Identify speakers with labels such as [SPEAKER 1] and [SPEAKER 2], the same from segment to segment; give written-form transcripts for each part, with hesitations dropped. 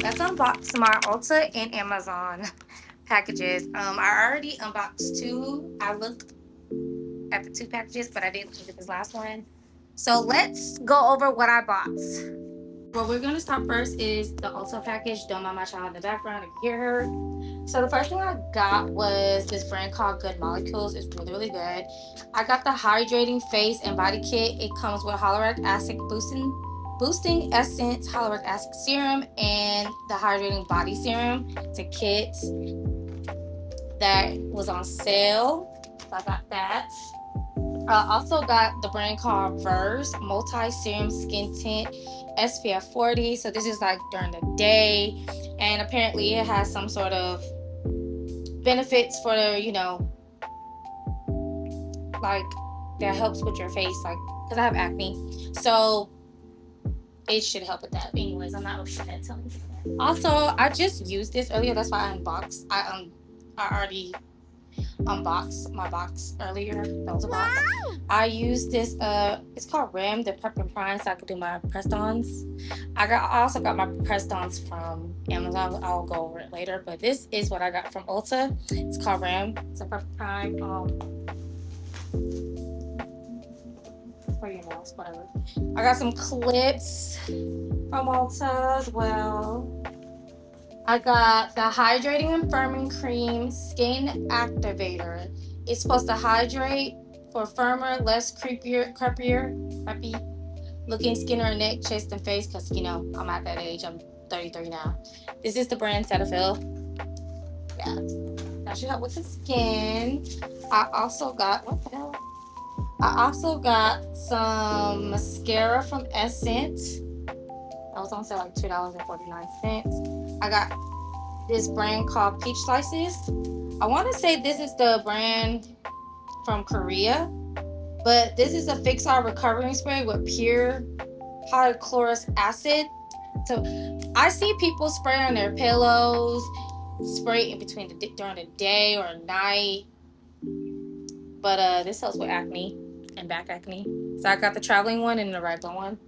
[SPEAKER 1] let's unbox my Ulta and Amazon packages. I already unboxed two. I looked at the two packages, but I didn't look at this last one. So let's go over what I bought. What we're gonna start first is the Ulta package. Don't mind my child in the background if you hear her. So the first thing I got was this brand called Good Molecules. It's really, really good. I got the hydrating face and body kit. It comes with hyaluronic acid boosting essence, hyaluronic acid serum, and the hydrating body serum. It's a kit that was on sale. So I got that. I also got the brand called Verse Multi Serum Skin Tint SPF 40. So this is like during the day, and apparently it has some sort of benefits for, you know, like that helps with your face, like because I have acne, so it should help with that. But anyways, I'm not really sure that telling you that. Also, I just used this earlier. That's why I unboxed. I already unboxed my box earlier. That was a box. I used this. It's called Ram, the Prep and Prime, so I could do my press-ons. I also got my press-ons from Amazon. I'll go over it later, but this is what I got from Ulta. It's called Ram. It's a Prep and Prime. For your nails, whatever. I got some clips from Ulta as well. I got the Hydrating and Firming Cream Skin Activator. It's supposed to hydrate for firmer, less creepy looking skin or neck, chest, and face. Because, you know, I'm at that age. I'm 33 now. This is the brand Cetaphil. Yeah, that should help with the skin. I also got, what the hell? I also got some mascara from Essence. That was on sale like $2.49. I got this brand called Peach Slices. I want to say this is the brand from Korea, but this is a Fix-All Recovering Spray with pure hyaluronic acid. So I see people spray on their pillows, spray in between during the day or night. But this helps with acne and back acne. So I got the traveling one and the regular one.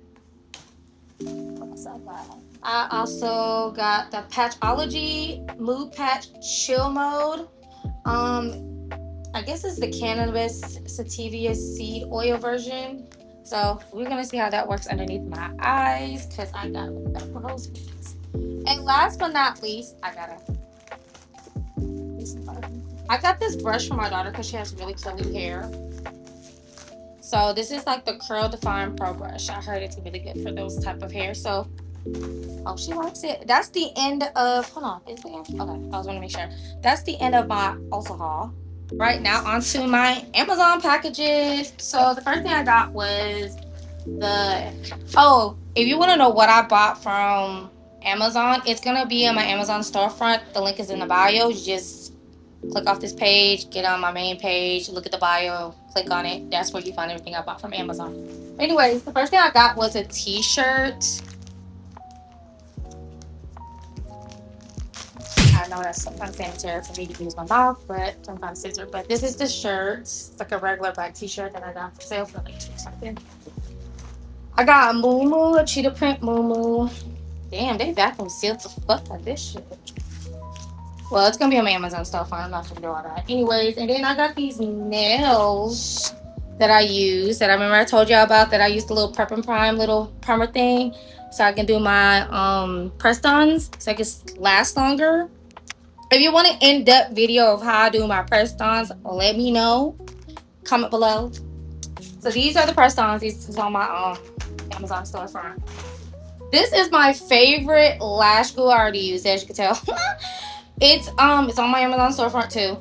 [SPEAKER 1] I also got the Patchology Mood Patch Chill Mode. I guess it's the cannabis sativa seed oil version. So we're gonna see how that works underneath my eyes because I got those. And last but not least, I got this brush for my daughter because she has really curly hair. So this is like the Curl Define Pro Brush. I heard it's really good for those type of hair. So, oh, she likes it. That's the end of, hold on, is the end? Okay, I was gonna make sure. That's the end of my Ulta haul. Right now, onto my Amazon packages. So the first thing I got was if you want to know what I bought from Amazon, it's gonna be on my Amazon storefront. The link is in the bio. You just click off this page, get on my main page, look at the bio, click on it. That's where you find everything I bought from Amazon. Anyways, the first thing I got was a t-shirt. I know that's unsanitary for me to use my mouth, but sometimes scissor. But this is the shirt. It's like a regular black t-shirt that I got for sale for like $2 something. I got a muumuu, a cheetah print muumuu. Damn, they vacuum sealed the fuck out of this shit. Well, it's gonna be on my Amazon stuff. I'm not gonna do all that. Anyways, and then I got these nails that I use. That I remember I told y'all about. That I used the little Prep and Prime little primer thing, so I can do my press-ons, so I can last longer. If you want an in-depth video of how I do my press-ons, let me know. Comment below. So these are the press-ons. This is on my Amazon storefront. This is my favorite lash glue I already used, as you can tell. It's on my Amazon storefront too.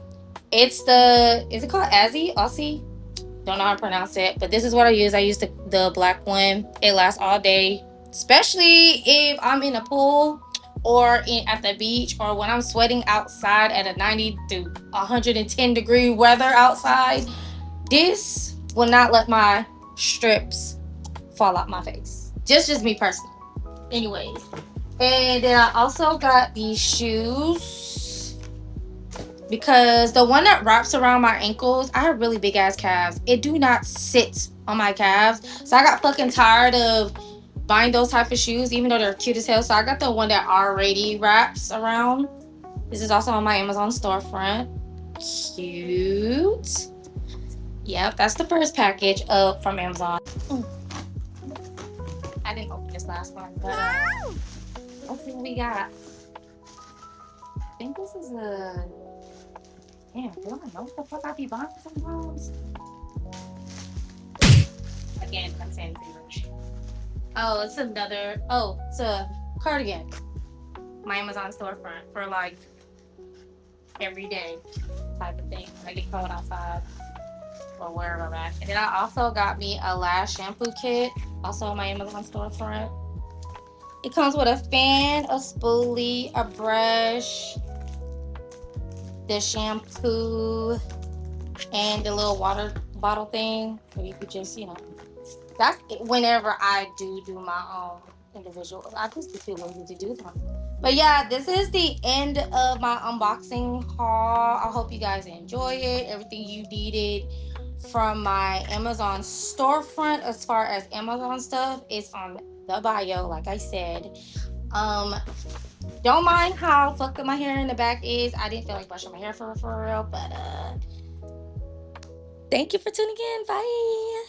[SPEAKER 1] Is it called Aussie? Don't know how to pronounce it, but this is what I use. I use the black one. It lasts all day, especially if I'm in a pool or at the beach, or when I'm sweating outside at a 90 to 110 degree weather outside. This will not let my strips fall out my face. Just me personally. Anyways, and then I also got these shoes because the one that wraps around my ankles, I have really big ass calves. It do not sit on my calves, so I got fucking tired of buying those type of shoes, even though they're cute as hell. So I got the one that already wraps around. This is also on my Amazon storefront. Cute. Yep, that's the first package from Amazon. I didn't open this last one, but let's see what we got. I think this is a... Damn, do I know what the fuck I be buying sometimes? Again, I'm saying too much. Oh, it's another... Oh, it's a cardigan. My Amazon storefront for like everyday type of thing. I get cold outside or wherever I'm at. And then I also got me a lash shampoo kit, also on my Amazon storefront. It comes with a fan, a spoolie, a brush, the shampoo, and the little water bottle thing. So you could just, you know, that's whenever I do my own individual. I just feel lazy to do them. But yeah, this is the end of my unboxing haul. I hope you guys enjoy it. Everything you needed from my Amazon storefront as far as Amazon stuff is on the bio, like I said. Don't mind how fucked up my hair in the back is. I didn't feel like brushing my hair for real, but thank you for tuning in. Bye.